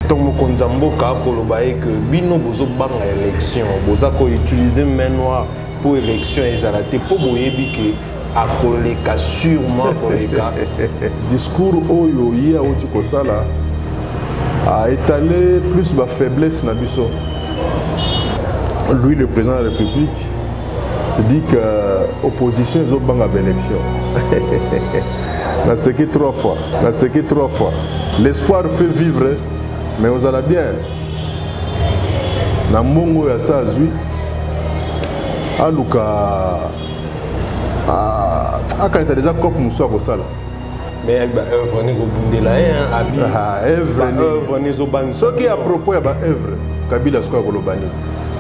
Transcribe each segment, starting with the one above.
Donc mokonza mboka koloba que bino bozo banga élection boza ko utiliser main noire pour élection ezalate pour boyebi que a koleka sûrement koleka discours oyo ya oti kosala a étalé plus ba faiblesse na biso. Lui, le président de la République, dit que l'opposition est au banc d'élection. C'est que 3 fois. C'est que 3 fois. L'espoir fait vivre, mais vous allez bien. Dans mon mot, il y a ça, quand il y a déjà cop moussa au sala. Mais œuvre n'est pas œuvre n'est pas ce qui est à propos de l'œuvre, Kabila Skoa Golobani.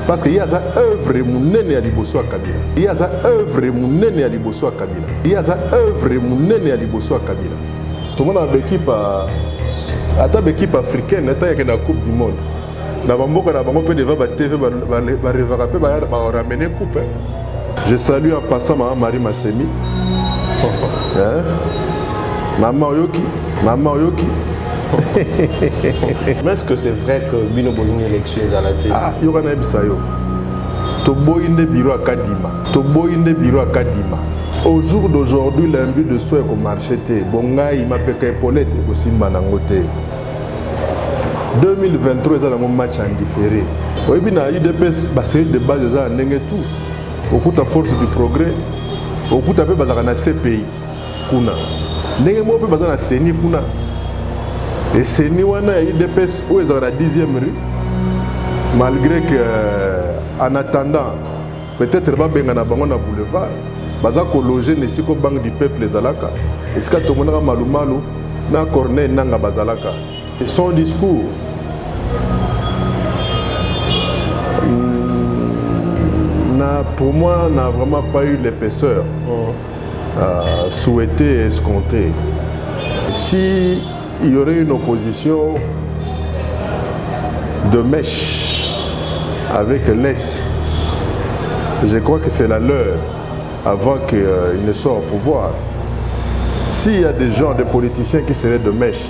Parce qu'il y a des œuvres mounene à Liboso à Kabila. Il y a des œuvres mounene à Liboso à Kabila. Il y a des œuvres mounene à Liboso à Kabila. Tout le monde a une équipe africaine, il y a une Coupe du Monde. Je salue en passant Marie Massemi. Maman Oyoki. Maman Oyoki. Mais est-ce que c'est vrai que Bino Bolini élection est à la télé? Ah, il y a un ebisayo. Toboinde bureau à Kadima. Toboinde bureau à Kadima. Au jour d'aujourd'hui, l'imbu de soi est au marché. Bonga, il m'a pété Paulette et aussi Manangote. 2023, c'est un match en différé. Oui, bien, il y a des séries de base en Nengetou. Au coup de force du progrès, au coup de la CPI. Kuna. Nengetou peut baser na CENI Kuna. Et CENI wana IDPS où ils ont la 10e rue. Malgré que en attendant, peut-être pas bien na bango boulevard, baza ko loger ne siko banque du peuple zalaka. Est-ce que tout le monde a malumalu na corner nanga bazalaka. Et son discours pour moi, n'a vraiment pas eu l'épaisseur souhaitée et escomptée. Si il y aurait une opposition de mèche avec l'Est, je crois que c'est la leur avant qu'il ne soit au pouvoir. S'il y a des gens, des politiciens qui seraient de mèche,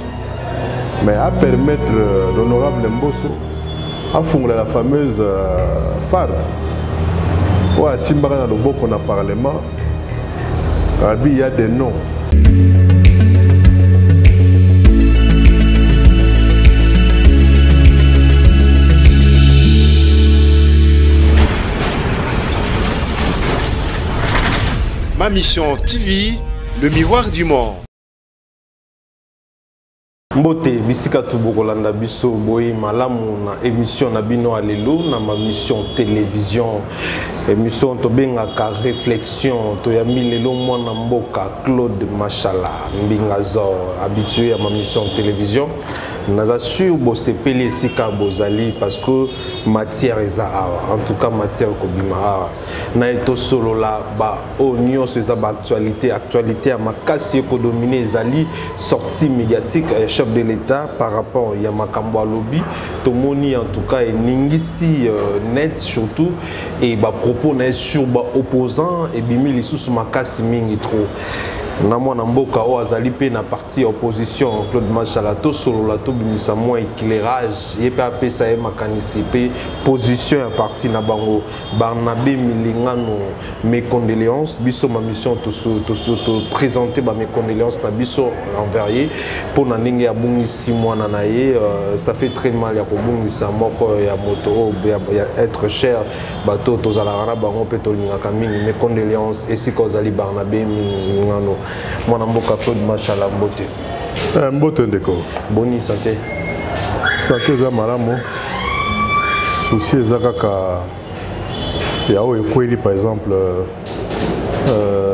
mais à permettre l'honorable Mbosso à fonder la fameuse FARD, ouais, si on a le beau parlement, il y a des noms. Ma mission TV, le miroir du monde. Mbote bisika tubokolanda biso boyi malamu na émission na bino alelo na ma mission télévision émission to bengaka réflexion to ya milelo mwana mboka Claude Machala Mbingazor habitué à ma mission télévision naza sûr bo sepeli esika bozali parce que matière eza en tout cas matière kobima na eto solo la ba onyo eza ba actualité à makasi ko dominer ezali sortie médiatique chef de l'État par rapport à Yamakambo lobby tomoni en tout cas et ningisi net surtout et ba propos na sur ba opposant et bimi lisusu makasi mingi trop na mwana mboka o azali pe na parti opposition Claude Machala to solo la to bimisa moins éclairage ye pe apesa ye makanisi pe position à parti na bango Barnabé Milingano mes condoléances biso ma mission to présenter ba mes condoléances na biso envers ye pour na ndenge ya bungisi mwana na ye ça fait très mal ya ko bungisa moko ya moto ya être cher bato to zala na bango pe to lingaka mingi mes condoléances et si ko zali Barnabé Milingano Mon mboka Claude Machala Mbote. Mbote ndeko. Boni santé. Santé za malamu. Souci za kaka ya o ekweli par exemple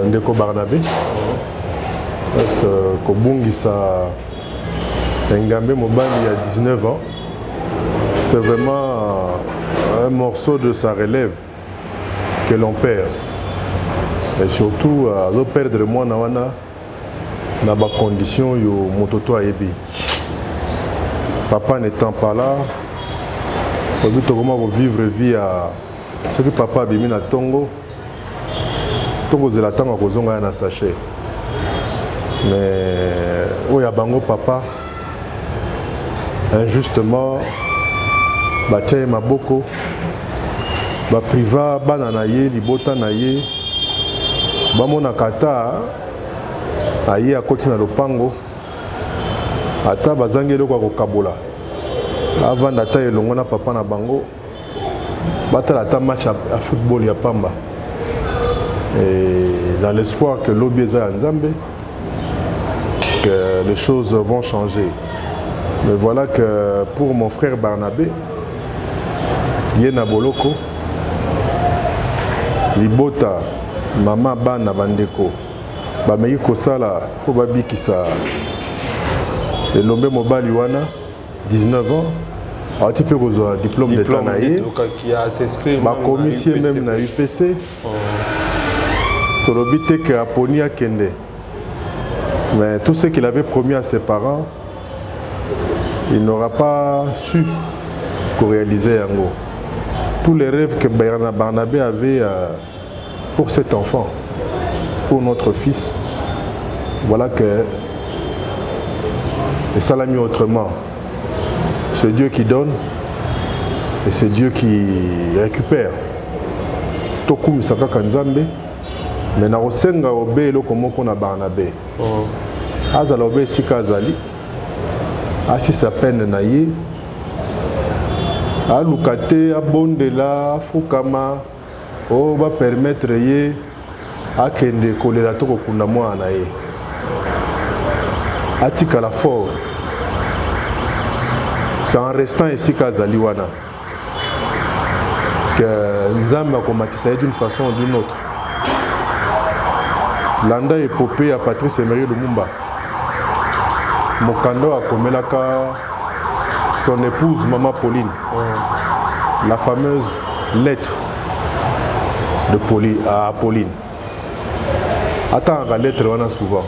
ndeko Barnabé. Parce que kobungisa Ngambe Mobali il y a 19 ans. C'est vraiment un morceau de sa relève que l'on perd. Et surtout, à perdre moi dans ma condition yo mototo ayebi. Papa n'étant pas là, on veut comment vivre vie à ce que papa a mis na Tongo. Tongo c'est la tango kozonga na sachet. Mais oya bango papa injustement batia maboko ba priva bana na ye libota na ye bamona kata aye akoti na lopango ata bazangi eloko kokabola avanda ata elongo na papa na bango batala ata match à football ya pamba et dans l'espoir que l'obi eza ya Nzambe que les choses vont changer. Mais voilà que pour mon frère Barnabé Yena Boloko Libota Mama Bana Bandeko Bamei Kosala po babikisa Elombe Mobali wana 19 ans a tu peux avoir diplôme d'état naïe ma commission même na UPC Tolobite que Aponi a Kende. Mais tout ce qu'il avait promis à ses parents, il n'aura pas su réaliser en gros. Tous les rêves que Barnabé avait pour cet enfant, pour notre fils, voilà que et ça l'a mis autrement. C'est Dieu qui donne et c'est Dieu qui récupère. Tokum Misaka Kanzambe. Mais na osenga obe lo komoko na Barnabé. Azala obe sika azali. Asi sa peine na ye. A lukate abondela fukama o ba permettre ye akende kolela to kokunda mwana ye. Atika la fort. C'est en restant ici qu'azali wana que Nzamba komatisa d'une façon ou d'une autre. Landa épopée à Patrice Emery Lumumba. Mokando a komelaka son épouse Maman Pauline. La fameuse lettre de Pauline à Pauline. Attends la lettre on a souvent.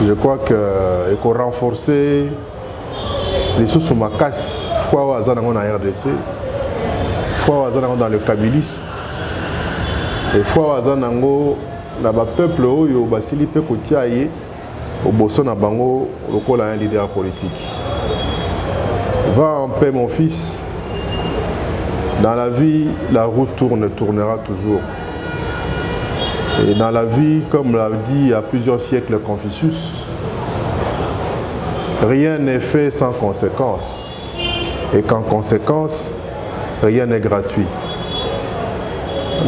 Je crois que faut renforcer les sous ma casse. Fois à en RDC, fois à dans le kabylisme et fois à Zanango. Na ba peuple oyo basili pe kotia ye oboso na bango lokola un leader politique. Va en paix mon fils. Dans la vie, la roue tournera toujours. Et dans la vie, comme l'a dit il y a plusieurs siècles Confucius, rien n'est fait sans conséquence. Et qu'en conséquence, rien n'est gratuit.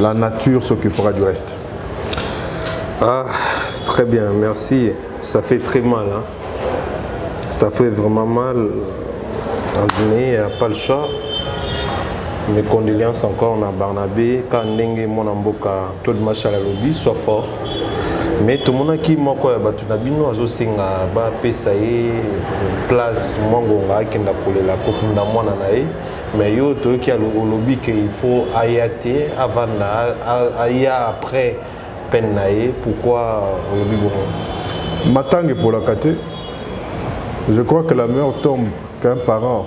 La nature s'occupera du reste. Ah, très bien, merci. Ça fait très mal. Hein? Ça fait vraiment mal. En Guinée, il n'y a pas le choix. Mes condoléances encore à Barnabé. Quand Ndenge Monamboka, tout le match à la lobby, soit fort. Mais tout le monde qui m'a dit que Nabino a aussi une place, Mwangonga, qui n'a pas la coupe de Mwana. Mais il y a le lobby qu'il faut ayater avant, après. Pourquoi le biberon? Matangue pour la kate. Je crois que la meilleure tombe qu'un parent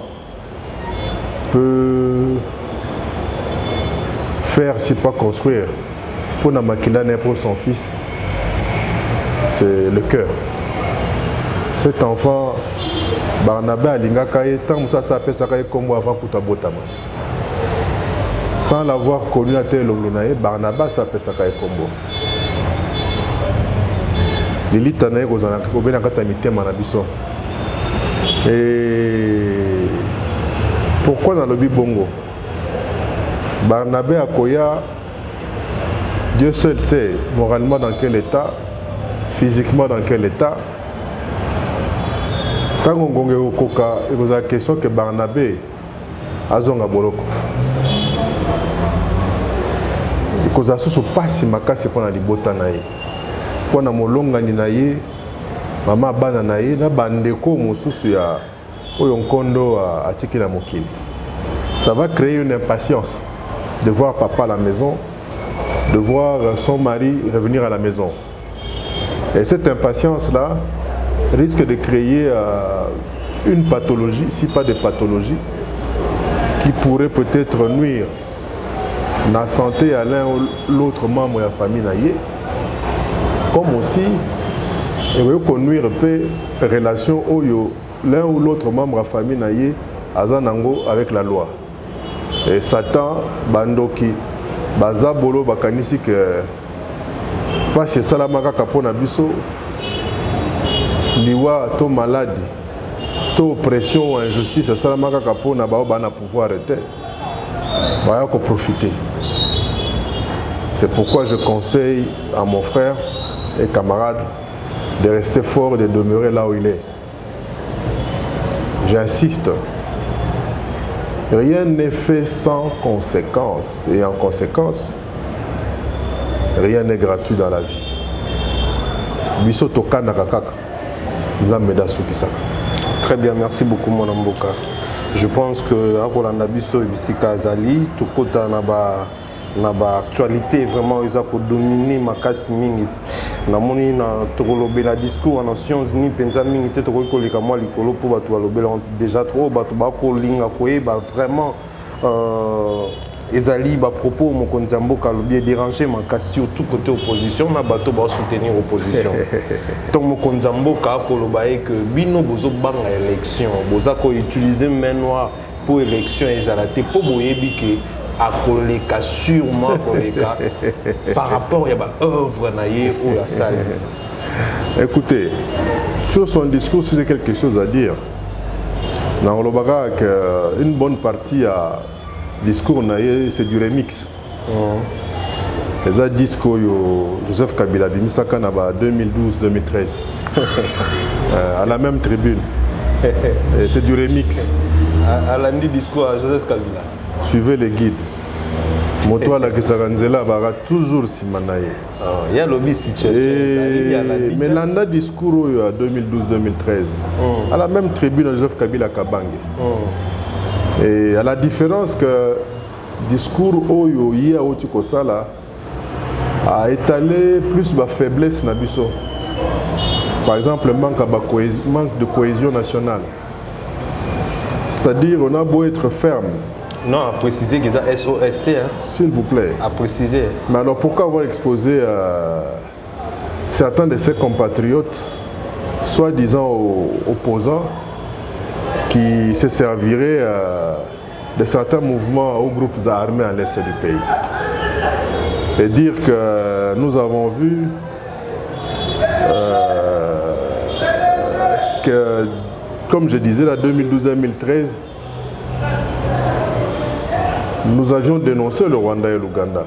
peut faire, si pas construire, pour Namakilane pour son fils, c'est le cœur. Cet enfant, Barnabé Alinga Kaye, tant que ça peut s'arrêter comme avant Kutabotama. Sans l'avoir connu à Telonguinae, Barnabé s'appelle Sakaye Kombo. L'élite nae kozana kata mitema na biso. Et pourquoi dans le Bibongo Barnabé Akoya, Dieu seul sait moralement dans quel état, physiquement dans quel état. Quand on a il pose la question que Barnabé a zonga boloko. Il pose la question pas si makasi pour la libota nae. Pour na molonga ni nae, mama bana nae na bandeko mosusu ya oyonkondo a tiki na mokili. Ça va créer une impatience de voir papa à la maison, de voir son mari revenir à la maison. Et cette impatience-là risque de créer une pathologie, si pas des pathologies, qui pourrait peut-être nuire la santé à l'un ou l'autre membre de la famille naïe, comme aussi et nuire peu relation oyo l'un ou l'autre membre de la famille naïe azanango avec la loi. Et Satan, Bandoki, Bazabolo, Bakanisi, que pas chez Salamaka Kapona Bisso, Liwa, to maladie, to oppression ou injustice, Salamaka Kapona, Baobana pouvoir arrêter, Baya qu'on profiter. C'est pourquoi je conseille à mon frère et camarade de rester fort et de demeurer là où il est. J'insiste. Rien n'est fait sans conséquence. Et en conséquence, rien n'est gratuit dans la vie. Très bien, merci beaucoup mon Mboka. Je pense que Akolanda Bisso et Bisika Azali, tout côté na actualité vraiment ils ont dominé makasi mingi. Na moni na tolobela discours en Nations Unies penza mingi te tokolika moi likolo po batu balobela déjà trop batu bakolinga koyeba vraiment ezali ba propos mokonzi mboka lobi déranger makasi surtout côté opposition na bato ba soutenir opposition. Donc mokonzi mboka koloba que bino bozo banga élection boza ko utiliser main noire pour élection ezalate po boyebi que à koleka sûrement koleka par rapport à l'œuvre naïe ou la salle. Écoutez, sur son discours, si j'ai quelque chose à dire, dans le barak, une bonne partie à discours naïe, c'est du remix. Les discours Joseph Kabila Bimisaka Naba 2012-2013 à la même tribune. C'est du remix. À l'année discours à Joseph Kabila. Suivez les guides. Moto la Kisaranzela va toujours simanaye. Il y a lobby situation. Mais l'anda discours à 2012-2013, à la même tribune de Joseph Kabila Kabange. Et à la différence que discours Oyo Yia Otikosala a étalé plus ma faiblesse Nabiso. Par exemple, manque de cohésion nationale. C'est-à-dire, on a beau être ferme. Non, à préciser qu'ils ont SOST. Hein. S'il vous plaît. À préciser. Mais alors pourquoi avoir exposé certains de ses compatriotes, soi-disant opposants, qui se serviraient de certains mouvements aux groupes armés à l'est du pays? Et dire que nous avons vu que, comme je disais, la 2012-2013, nous avions dénoncé le Rwanda et l'Ouganda.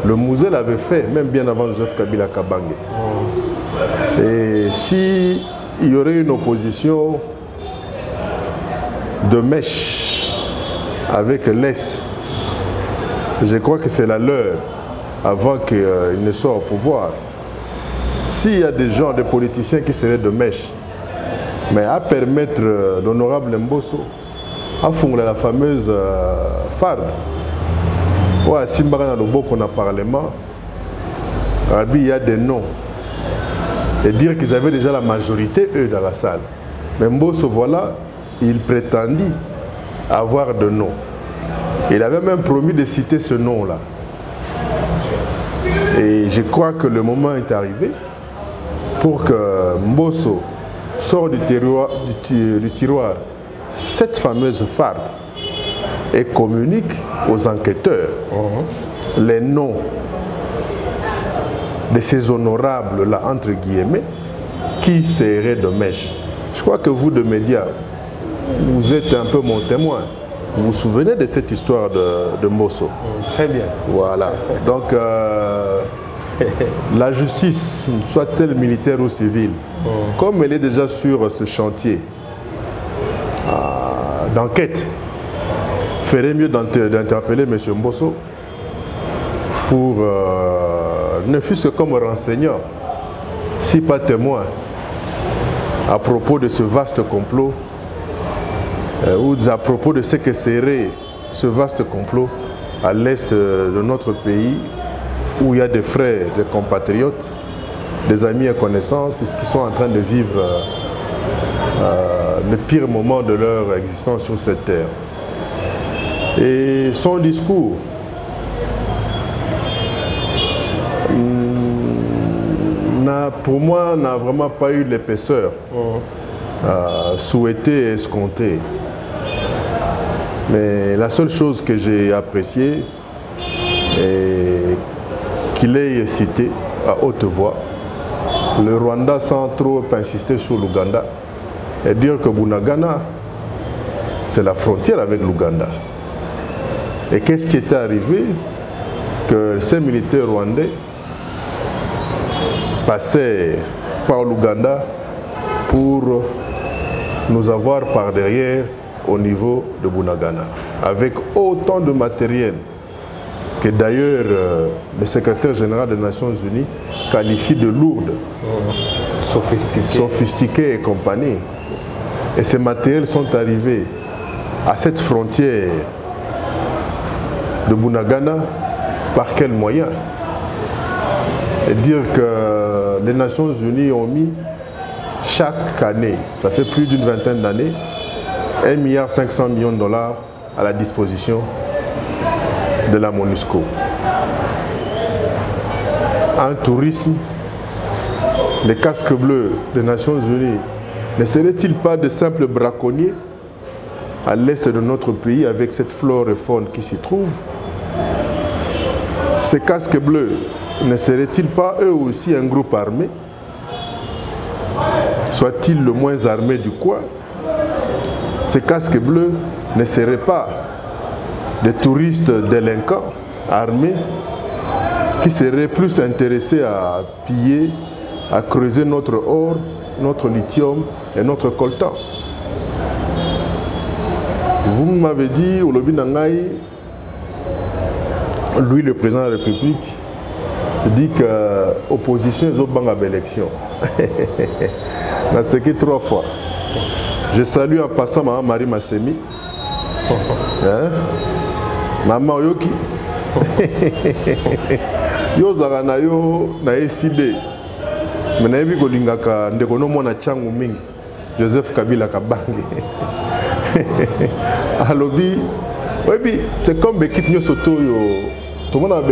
Le musée l'avait fait, même bien avant Joseph Kabila Kabange. Et s'il y aurait une opposition de mèche avec l'Est, je crois que c'est la leur avant qu'il ne soit au pouvoir. S'il y a des gens, des politiciens qui seraient de mèche, mais à permettre l'honorable Mbosso à fonder la fameuse FARD. Ouais, si on a le beau qu'on a parlement, il y a des noms. Et dire qu'ils avaient déjà la majorité, eux, dans la salle. Mais Mbosso, voilà, il prétendit avoir de noms. Il avait même promis de citer ce nom-là. Et je crois que le moment est arrivé pour que Mbosso sorte du tiroir cette fameuse FARD et communique aux enquêteurs les noms de ces honorables-là, entre guillemets, qui seraient de mèche. Je crois que vous, de médias, vous êtes un peu mon témoin. Vous vous souvenez de cette histoire de Mbosso? Très bien. Voilà. Donc, la justice, soit-elle militaire ou civile, comme elle est déjà sur ce chantier d'enquête, ferait mieux d'interpeller M. Mbosso pour, ne fût-ce que comme renseignant, si pas témoin, à propos de ce vaste complot, ou à propos de ce que serait ce vaste complot à l'est de notre pays, où il y a des frères, des compatriotes, des amis et connaissances qui sont en train de vivre le pire moment de leur existence sur cette terre. Et son discours pour moi n'a vraiment pas eu l'épaisseur souhaité et escompté. Mais la seule chose que j'ai appréciée est qu'il ait cité à haute voix le Rwanda sans trop insister sur l'Ouganda et dire que Bunagana, c'est la frontière avec l'Ouganda. Et qu'est-ce qui était arrivé? Que ces militaires rwandais passaient par l'Ouganda pour nous avoir par derrière au niveau de Bunagana, avec autant de matériel que d'ailleurs le secrétaire général des Nations Unies qualifie de lourde, sophistiqué et compagnie. Et ces matériels sont arrivés à cette frontière de Bunagana par quels moyens? Et dire que les Nations Unies ont mis chaque année, ça fait plus d'une vingtaine d'années, 1,5 milliard $ à la disposition de la MONUSCO. Un tourisme, les casques bleus des Nations Unies, ne seraient-ils pas de simples braconniers à l'est de notre pays avec cette flore et faune qui s'y trouve? Ces casques bleus ne seraient-ils pas eux aussi un groupe armé? Soit-il le moins armé du coin? Ces casques bleus ne seraient pas des touristes délinquants armés qui seraient plus intéressés à piller, à creuser notre or, notre lithium et notre coltan? Vous m'avez dit, Olobi Nangaï, lui le président de la République, dit que l'opposition est au banc à l'élection. C'est que 3 fois. Je salue en passant Maman Marie Massemi. Hein? Maman Yoki. Yo Zarana yo na eside. Mais na yebi kolingaka ndekono mona changu mingi. Joseph Kabila Kabange. Alobi, oui, c'est comme l'équipe Nyosoto. Tout le monde a une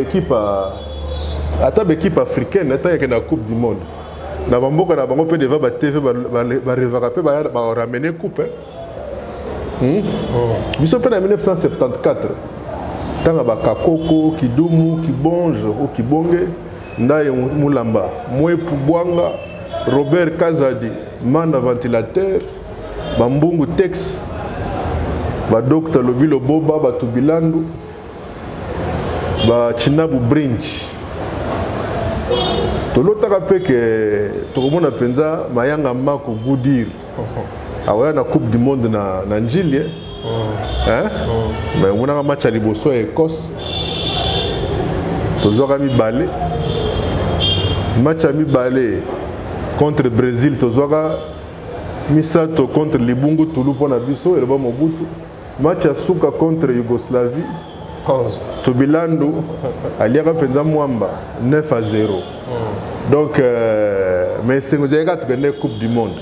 équipe africaine, il y a la Coupe du Monde. Na bamboka na bango pe deva ba TV ba revaper ba ramener coupe. Biso pe na 1974. Tanga ba Kakoko, Kidumu, Kibonge ou Kibonge, Ndaye Mulamba, Mwe Pubwanga, Robert Kazadi, Man ventilateur, Bambungu Tex, ba Dr Lobilo Boba, ba Tubilandu, ba Chinabu Brinch. Tolotaka pe que tout le monde a pensé Mayanga Mako Goudir. Awaya na Coupe du Monde na Njili. Mais on a un match à Liboso et Écosse. Toujours ami balé. Match à mi balé contre le Brésil. Toujours Misato contre Libungu Toulou pour Nabiso et le Mobutu. Match à Souka contre Yougoslavie. Tubilandu aliaka penza mwamba 9-0. Donc mais c'est nous avons gagné Coupe du Monde.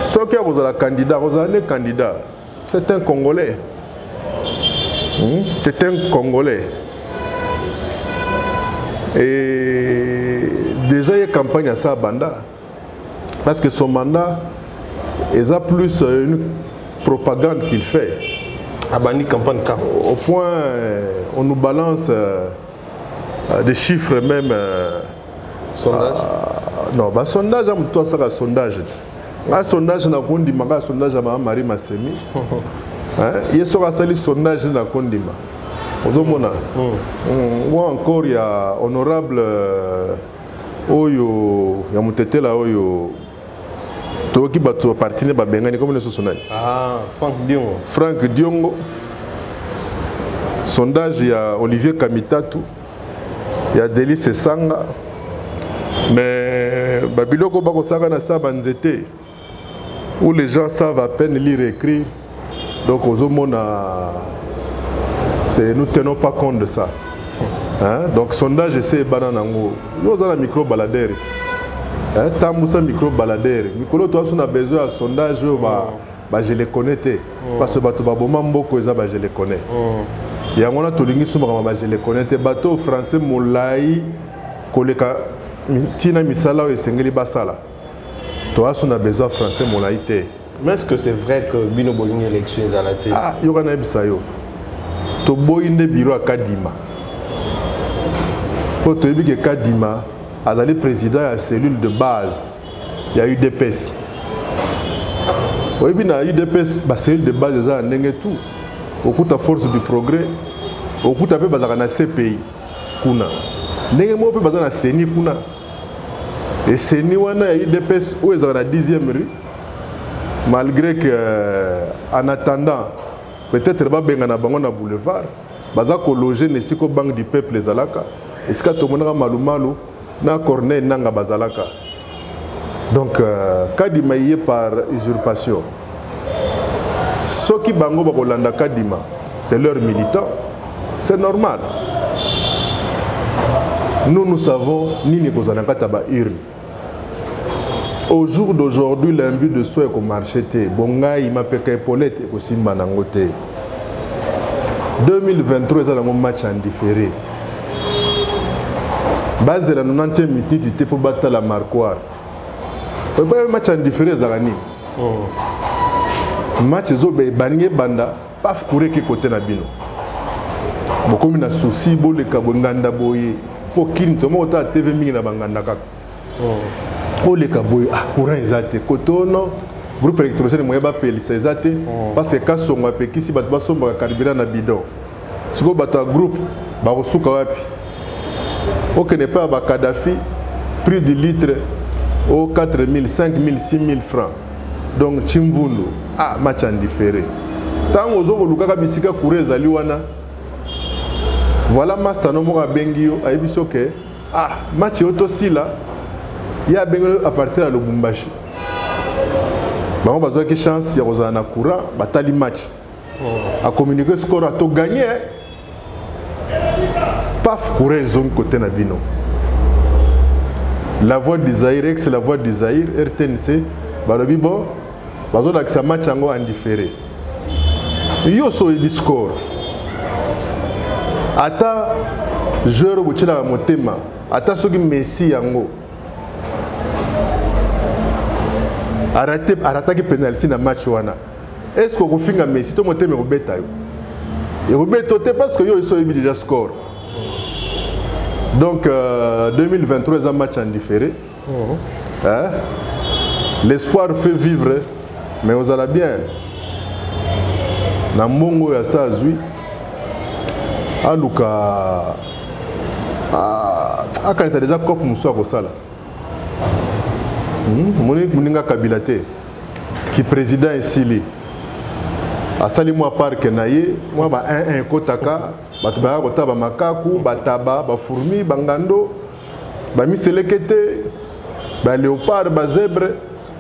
Ce qui est le candidat, c'est un Congolais. C'est un Congolais. Et déjà il y a une campagne à sa banda. Parce que son mandat est plus une propagande qu'il fait. Au point, on nous balance des chiffres même. Sondage? Non, bah, sondage, toi, ça va sondage. Un sondage, on a un sondage à Marie Massemi. Il y a un sondage à Kondima. Ou encore, il y a honorable Oyo, il y a Moutetela Oyo. Toki bato partenaire ba bengani comme le sosonani. Ah, Franck Diongo. Franck Diongo. Sondage il y a Olivier Kamitatu. Il y a Délice Sanga. Mais babiloko bako sanga na sa banzete où les gens savent à peine lire et écrire. Donc aux hommes c'est nous tenons pas compte de ça. Hein? Donc sondage c'est bananango. Nous avons un micro baladeur. Tamboussa micro baladeur. Micro toi on a besoin de sondage je les connais parce que bato baboma mboko eza je les connais. Ya ngona tolingi suma je les connais bato français molai koleka tina misala o esengeli basala. Toi, on a besoin français, mon laïté. Mais est-ce que c'est vrai que Bino Boling élection est à la télé? Ah, il y a un ebisayo. To boyinde bureau à Kadima. Pour te dire que Kadima, le président de la cellule de base, il y a eu des UDPS. Oui, il y a eu UDPS, la cellule de base, il y a tout. Au coup de force du progrès, au coup de la CPI. Kuna. Nenge mo pe bazana seni kuna. Et seni wana ya IDPS où ils ont la 10e rue. Malgré que en attendant peut-être ba benga na bango na boulevard, baza ko loger nesiko banque du peuple ezalaka. Esika to monaka malumalu na Corneille nanga bazalaka. Donc Kadima yé par usurpation. Ceux qui bango ba kolanda Kadima, c'est leur militant. C'est normal. Nous savons ni négocier taba urne. Au jour d'aujourd'hui, l'imbu de soi est marché. Bonga il m'a pété Paulette et aussi Manangote. 2023 c'est un match en différé. Base de la 90e minute pour battre la Marquoire. Un match en différé Zarani. Match zobe banier banda paf courir qui côté na bino. Beaucoup na souci bo le kabonganda boye. Pour qui tout le monde a TV mingi na banganda kaka. Oh le kaboy ah courant ezate kotono groupe électrogène moya ba pelisa ezate parce que quand songa pe kisi bat ba somba carburant na bidon. Siko bata groupe ba kosuka wapi. O que n'est pas ba Kadhafi prix du litre au 4 000, 5 000, 6 000 francs. Donc chimvundu ah match en différé. Tango zoko lukaka bisika courant ezali wana. Voilà Massano Mora Bengio a Ebisoke. Ah, match autosila. Il y a Bengio à partir de Lubumbashi. On va avoir chance, il y a Rosana Koura, batali match. A communiquer score à tout gagner. Paf, Koura zone côté Nabino. La voix d'Isaïr, ex la voix d'Isaïr, RTNC, Balobi bon, Bazo avec sa match en différé. Yo so il score. Ata joueur butila motema ata soki Messi yango arata ki penalty na match wana est-ce que kofinga Messi to motema ko beta yo et ko beto te parce que yo iso yebi déjà score donc 2023 un match en différé hein? L'espoir fait vivre mais vous allez bien na mongo ya sa zui Aluka quand tu as déjà cop moussa au sala Moninga Kabilate qui président ici a sali moi parc naye moi ba 1 kotaka batba kota ba makaku bataba ba fourmi bangando ba miselekete ba léopard ba zèbre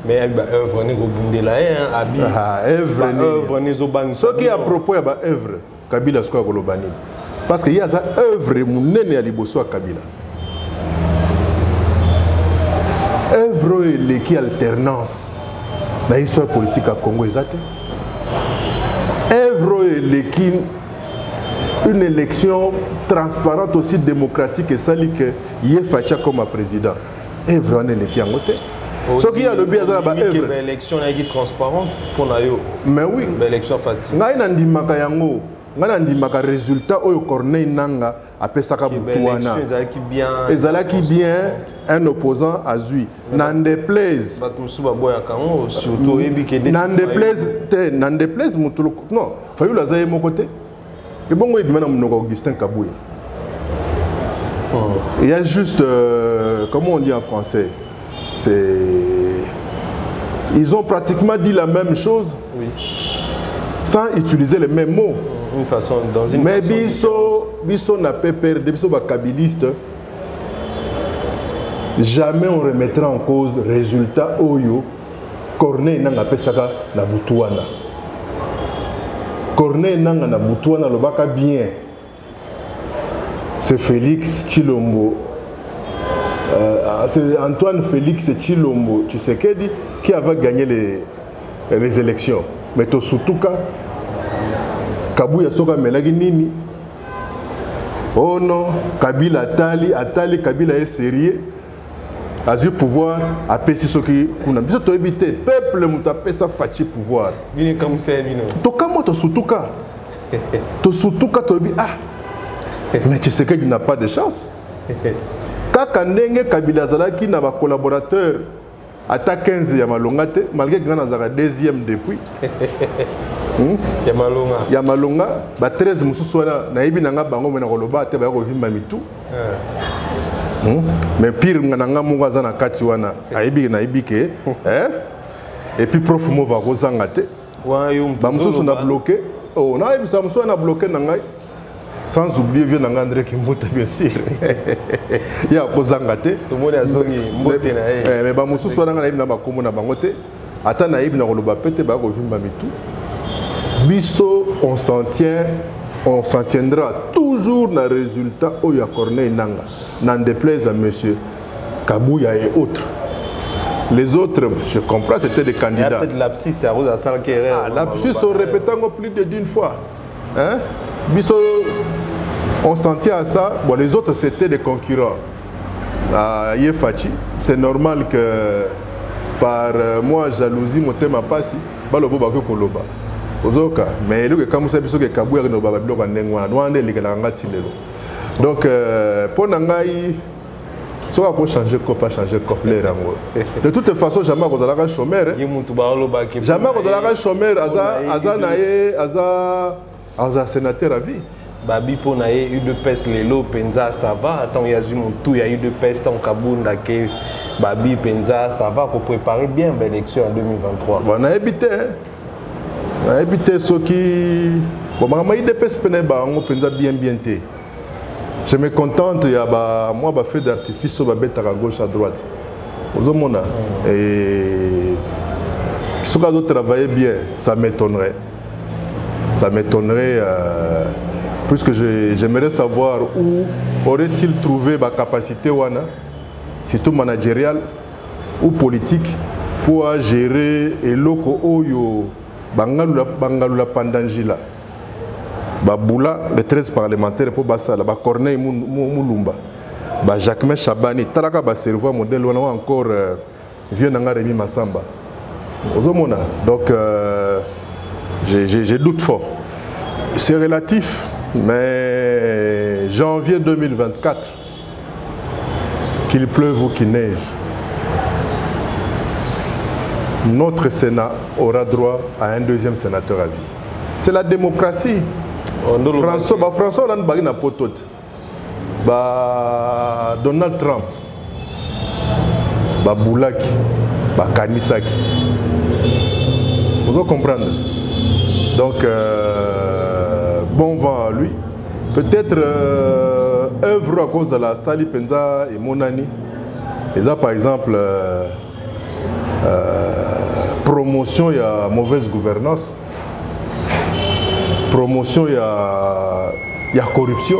mais ba œuvre ni go bundela abi œuvre ni zo bang ce qui à propos ba œuvre Kabila sko kolobani. Parce qu'il y a une œuvre qui à Liboso à Kabila. Œuvre qui alternance dans l'histoire politique à Congo. Œuvre qui une élection transparente aussi démocratique et celle que Yefacha comme président. Œuvre qui a noté. Ce qui a le bien à l'élection transparente pour nous. Mais oui. L'élection fatiguée. Ngana ndimaka résultat oyo Corneille nanga apesaka butuana ezalaki bien un opposant à Zui n'en déplaise n'en déplaise mutulu non Fayulu zaye mon côté et bon il demande mon Augustin Kabouya il y a juste comment on dit en français c'est ils ont pratiquement dit la même chose oui. Sans utiliser les mêmes mots. Une façon, dans une mais Bisso n'a pas perdu, Bisso va kabiliste. Jamais on remettra en cause résultat Oyo. Corneille n'a pas ça na Boutouana. Corneille n'a na Boutouana le baka bien. C'est Félix Tshilombo. C'est Antoine Félix Tshilombo Tshisekedi qui avait gagné les élections. Mais surtout Kabouya soka melagi nini. Oh non, Kabila atali Kabila est sérieux. Azir pouvoir a pesi ce qui kuna biso to éviter peuple muta pesa fachi pouvoir bini comme c'est bino to kamo to sutuka to bi ah mais tu sais qu'il n'a pas de chance kaka ndenge Kabila zalaki na ba collaborateur ata 15 ya malonga te malgré que na zaka deuxième depuis ya malonga ba 13 mususu na yebi nanga bango mena koloba te ba ko vimba mitu mais pire ngana mungu azana kati wana aibi na ibike et puis prof mo va kozanga te ba mususu na bloqué oh na yebi sa mususu na bloqué na ngai sans oublier vieux nanga André Kimbuta bien sûr ya kozanga te tout monde azongi mbote na mais ba mususu wana na yebi na bakomo na bango te ata na yebi na koloba pete ba ko vimba mitu biso on s'en tiendra toujours na résultat oya Corneille Nanga. N'en déplaise à monsieur Kabouya et autres. Les autres, je comprends, c'était des candidats. Il y a peut-être l'abscis, c'est à cause de ça qui est l'abscis, on répétant plus d'une fois. Hein? On s'en tient à ça. Bon, les autres, c'était des concurrents. Yefachi, c'est normal que par moi, jalousie, mon thème a passé. Balobo bako koloba. Ozoka, mais le comme ça, biso que Kabouya no baba bloka nengwa, no ande ligalanga tilelo. Donc, pour Nangaï, ça va changer quoi, pas changer complet. De toute façon, jamais vous allez chômeur. Jamais vous allez chômeur, Aza sénateur à vie. Babi pour naie eu de peste lelo penza ça va. Attends, il y a eu mon tout, il y a eu de peste en Kabounda que Babi penza ça va pour préparer bien l'élection en 2023. Bon, on a habité ceux qui, bon, maman il de peste peneba, on penza bien. Je me contente, il y a moi un feu d'artifice sur à gauche à droite. Et si on travailler bien, ça m'étonnerait. Ça m'étonnerait, puisque j'aimerais savoir où aurait-il trouvé ma capacité, surtout managériale ou politique, pour gérer et loko oyo bangalula pandangila. Baboula, les 13 parlementaires pour Bassala, Corneille Moulumba, Jacquemin Chabani, Taraka Basservoa, modèle encore vieux Nanga Rémi Massamba. Donc, j'ai doute fort. C'est relatif, mais janvier 2024, qu'il pleuve ou qu'il neige, notre Sénat aura droit à un deuxième sénateur à vie. C'est la démocratie. François Hollande bagi na potote. Donald Trump. Boulaki. Kanisaki. Vous devez comprendre. Donc, bon vent à lui. Peut-être œuvre à cause de la Sali Penza et Monani. Et ça, par exemple, promotion, il y a mauvaise gouvernance. Promotion, il y a corruption.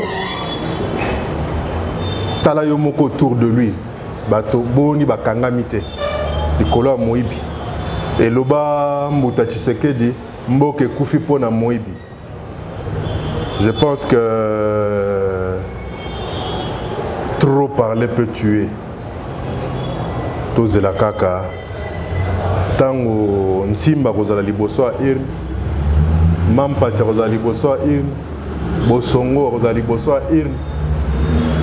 Talayomoko autour de lui. Bato boni bakangamite. Nicolas Moibi. Et Loba Mbouta Tshisekedi Mboke Koufi Pona Moibi. Je pense que trop parler peut tuer. Tous la kaka. Tango Nsimba Kozala Liboso Ir. Mampasi Kozala Liboso Ir. Bosongo Kozala Liboso Ir.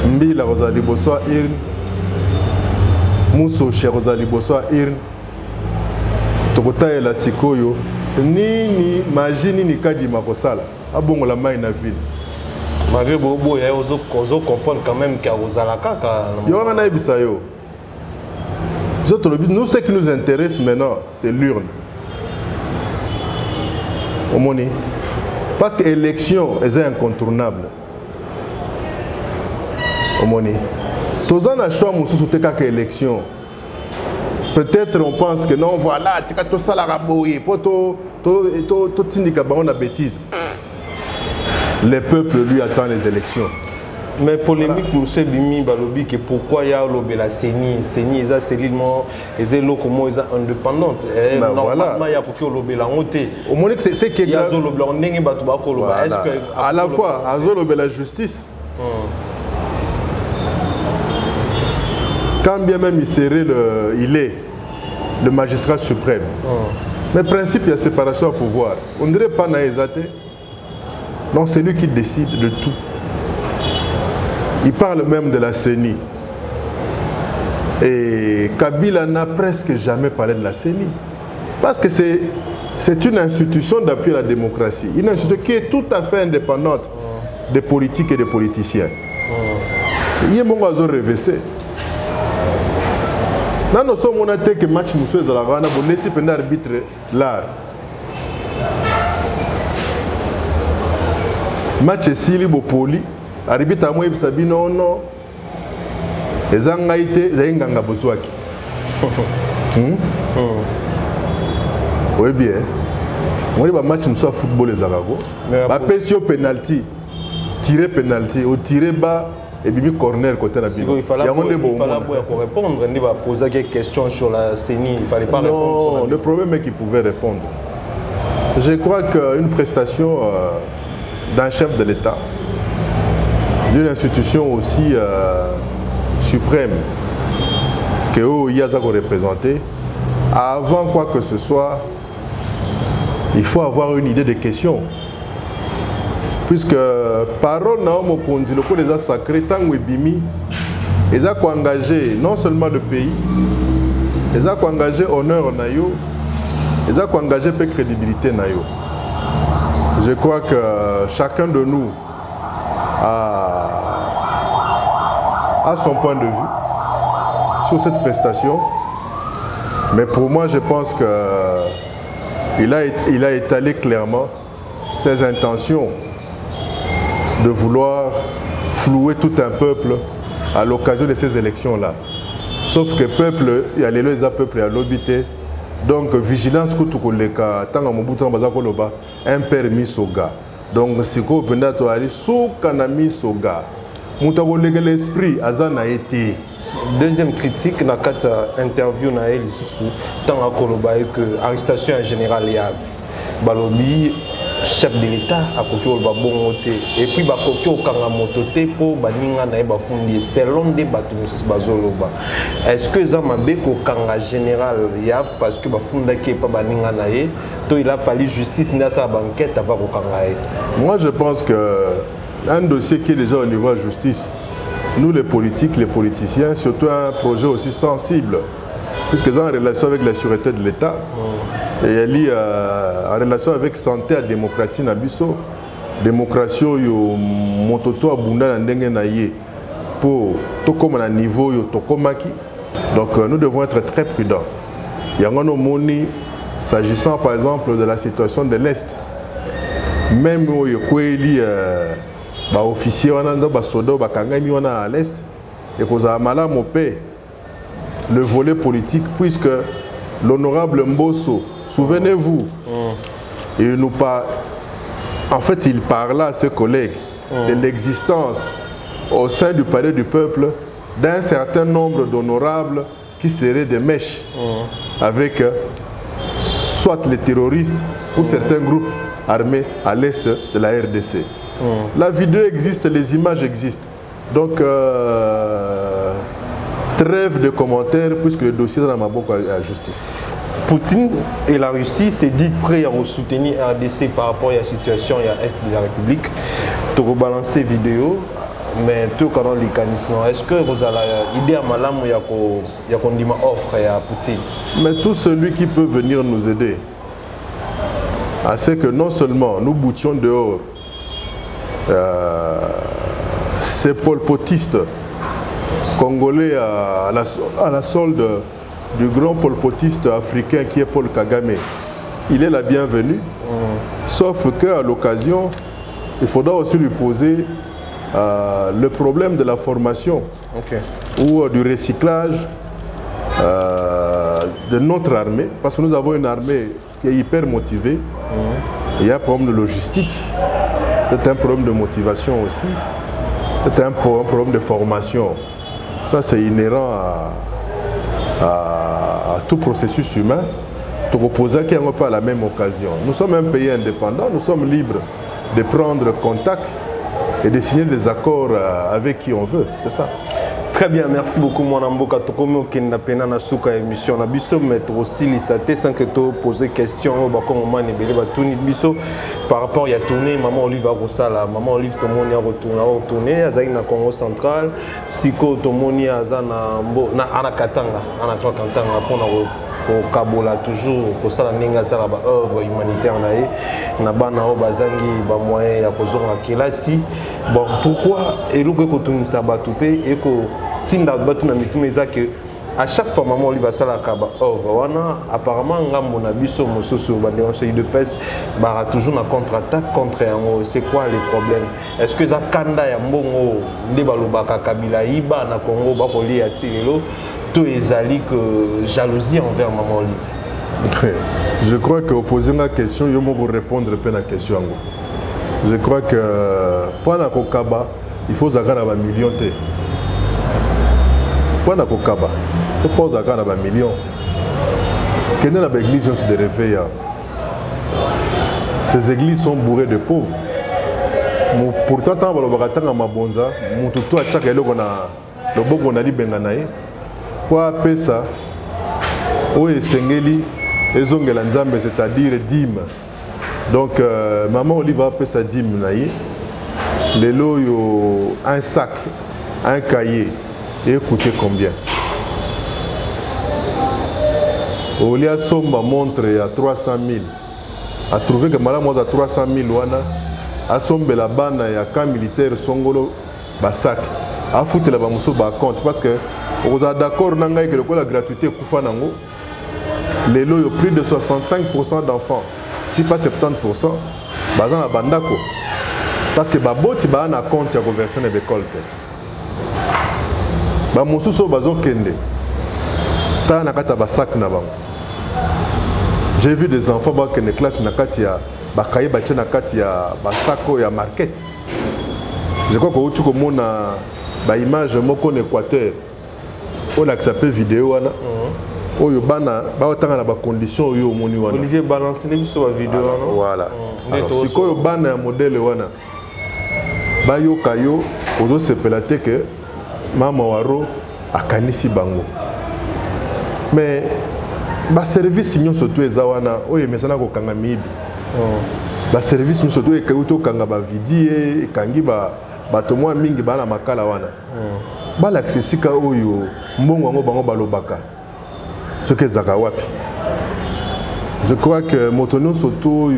Mbila Kozala Liboso Ir. Mousso Che Kozala Liboso Ir. Tokota la sikoyo. Nini magie nini kadi makosala. Abongo la main na ville. Malgré Bobo, il y a ozo comprendre quand même qu'il y a Ozala kaka. Il y a un bisayo. Nous, ce qui nous intéresse maintenant, c'est l'urne. Parce que l'élection est incontournable. Tous en achats, nous sommes tous élection. Peut-être on pense que non, voilà, tu as tout ça la rabouille, tout la bêtise. Le peuple, lui, attend les élections. Mais polémique, nous sommes bimi balobi que pourquoi il y a la CENI, CENI est seulement indépendante. Normalement il y a pour que la montée. Au moins c'est qui est grave. À la fois, la justice. Quand bien même il est le magistrat suprême. Mais principe, il y a séparation de pouvoir. On ne dirait pas naïsate. Non, c'est lui qui décide de tout. Il parle même de la CENI. Et Kabila n'a presque jamais parlé de la CENI. Parce que c'est une institution d'appui à la démocratie. Une institution qui est tout à fait indépendante des politiques et des politiciens. Il y a mon oiseau révessé. Nous sommes en train de match monsieur de la Rana pour laisser pendant l'arbitre l'art. Match Sili Bopoli, arbitre à moi il s'habille non. Les angaïté, les inganga bozouaki. Oui bien. On dit match monsieur football les agago. Ba pesio penalty, tirer penalty, ou tirer bas. Et puis corner côté la bille. Il fallait répondre, on va poser quelques questions sur la CENI, il fallait pas répondre. Non, le problème est qu'il pouvait répondre. Je crois qu'une prestation d'un chef de l'État, d'une institution aussi suprême que Yaza représenté, avant quoi que ce soit, il faut avoir une idée des questions. Puisque parole Naomo Kondi, le coup des sacrés, tant que Bimi, ils ont engagé non seulement le pays, ils ont engagé honneur Nayo, ils ont engagé peu crédibilité Nayo. Je crois que chacun de nous a son point de vue sur cette prestation. Mais pour moi, je pense qu'il a étalé clairement ses intentions de vouloir flouer tout un peuple à l'occasion de ces élections-là. Sauf que le peuple, il y a les peuple à l'obité. Donc, vigilance, un permis soga. Donc, si vous avez soga. L'esprit, azana été. Deuxième critique, dans cette interview, tant que l'arrestation en général Balobi, chef de l'État a coqué au bon et puis ba coqué au kangamototé pour baninga na ba fundi selon des batumus bazoloba. Est-ce que Zamabe ko kanga général Yav parce que ba funda qui pas baninga na ye to il a fallu justice na sa banquette avant ko kanga. Moi je pense que un dossier qui est déjà au niveau de la justice, nous les politiques, les politiciens, surtout un projet aussi sensible puisque c'est en relation avec la sûreté de l'État. Et elle est en relation avec santé et démocratie na biso. Démocratie yo mototo abunda na ndenge na ye pour tout comme à niveau yo tokomaki. Donc nous devons être très prudents. Il y a un moni s'agissant par exemple de la situation de l'Est. Même yo kweli ba officier wana ndo ba sodo ba kangami wana à l'Est et koza mala mopé le volet politique puisque l'honorable Mbosso, souvenez-vous, en fait, il parla à ses collègues de l'existence au sein du palais du peuple d'un certain nombre d'honorables qui seraient des mèches avec soit les terroristes ou certains groupes armés à l'est de la RDC. La vidéo existe, les images existent. Donc, trêve de commentaires puisque le dossier est dans ma bouche à la justice. Poutine et la Russie s'est dit prêts à soutenir RDC par rapport à la situation à l'Est de la République. Tu as balancé vidéo, mais tu as les mécanismes. Est-ce que vous avez l'idée à Malam ou il y a une offre à Poutine? Mais tout celui qui peut venir nous aider, c'est que non seulement nous boutions dehors ces polpotistes congolais à la solde du grand polpotiste africain qui est Paul Kagame. Il est la bienvenue, sauf qu'à l'occasion, il faudra aussi lui poser le problème de la formation ou du recyclage de notre armée, parce que nous avons une armée qui est hyper motivée. Il y a un problème de logistique, c'est un problème de motivation aussi, c'est un problème de formation. Ça, c'est inhérent à tout processus humain. Tout reposer qui n'est pas à la même occasion. Nous sommes un pays indépendant, nous sommes libres de prendre contact et de signer des accords avec qui on veut. C'est ça. Très bien, merci beaucoup mon amboka tokomi okenda pena na suka émission na biso mettre aussi lisate sans que tu poser question ba ko moment ne bele ba tuni biso par rapport ya tourner maman Olive a kosala maman Olive to moni a retourner azali na Congo central siko to moni azana na ana katanga pona ko kabola toujours ko sala ninga sala ba œuvre humanitaire na bana o bazangi ba moyen ya kozonga kelasi. Bon, pourquoi eloko ko tunisa batu pe eko tinda batu na mituma ezake à chaque fois maman Olive va sala ka ba œuvre wana apparemment ngambo na biso mosusu ba dénoncer de peste bara toujours na contre-attaque contre yango. C'est quoi le problème? Est-ce que za kanda ya mbongo nde balobaka Kabila iba na Congo ba ko li atilelo tout ezali que jalousie envers maman Olive? Je crois que opposer la question, je vais répondre à la question. Je crois que pour la Kokaba, il faut avoir un million. Pour la Kokaba, il faut pas avoir un million. Quelle est l'église de réveil? Ces églises sont bourrées de pauvres. Pourtant, quand on va à Mabonza, on a chaque élève le bon qu'on a dit Benganaï. Pour appeler ça, oui, Sengeli, c'est-à-dire dîme. Donc, maman Olive a appelé ça dîme. Les lots, un sac, un cahier, et coûtait combien? Olia Somba montre à 300 000. A trouvé que madame a 300 000 wana. A Sombe la banne et à camp militaire Songolo, sac. A foutu la bamuso compte parce que vous êtes d'accord que la gratuité Koufa Nango. Les lots, plus de 65% d'enfants, si pas 70%, bazan la bandako. Parce que baboti ba na compte ya conversion de l'école. Ba mosuso bazo kende. Ta na kata ba sac na bango. J'ai vu des enfants ba kende classe na kati ya ba kaye ba tche na kati ya ba sako ya market. Je crois que tu comme na ba image moko en Équateur. On a accepté vidéo wana. Oyo bana ba otanga na ba condition oyo moni wana. Olivier balance les sur la vidéo non? Voilà. Si koyo bana modèle wana. Ba yo kayo ozo sepelate que mama waro akanisi bango. Mais ba service nyo surtout ezawana oyo mesana ko kanga mibi. Ba service nyo surtout ekauto kanga ba vidie ekangi ba to mwa mingi bana makala wana. Ba l'accessika oyo mbongo ngo bango balobaka. Ce que Zakawapi. Je crois que Motono Soto,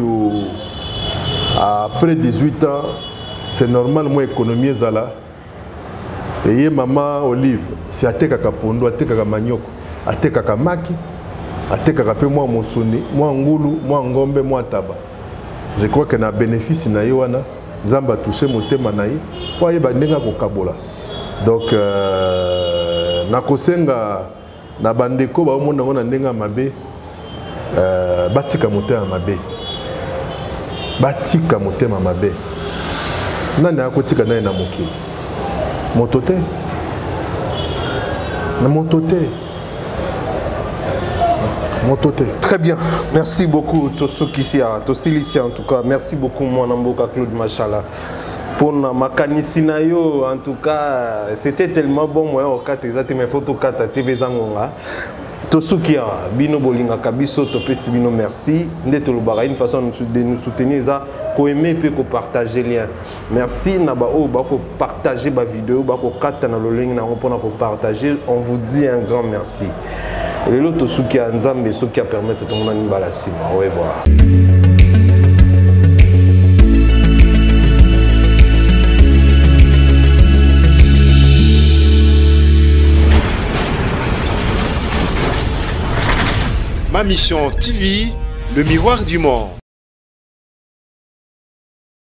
après 18 ans, c'est normal, moi, économiser Zala. Et maman Olive, c'est à Teka Kapondo, à Teka Manioko, à Teka Maki, à Teka Kapé, moi, Mosoni, moi, Ngoulou, moi, Ngombe, moi, Taba. Je crois que na bénéfice na Yoana, Zamba touché mon thème naï, pour y bandenga Kokabola. Donc, Nakosenga. Na bandeko ba omona ngona ndenga mabe batika motema mabe batika motema mabe nani akotika naye na mokili motote na motote motote. Très bien, merci beaucoup Tosukisia Tosilicia en tout cas, merci beaucoup mon amboka Claude Machala. Pour ma canisinayo, en tout cas, c'était tellement bon. Moi, au 4 exactement, mes photos 4 à TV Zangonga. Tosukia, Bino Bolinga Kabiso, Topesi Bino, merci. Ndetolobara, une façon de nous soutenir, ça, qu'on aimer et qu'on partage les liens. Merci, Nabao, Bako partager ma vidéo, Bako 4 dans le lien, pour partager. On vous dit un grand merci. Et l'autre Tosukia, Nzambe, ce qui a permis de tout le monde balasser. Au revoir. Ma mission TV, le miroir du monde.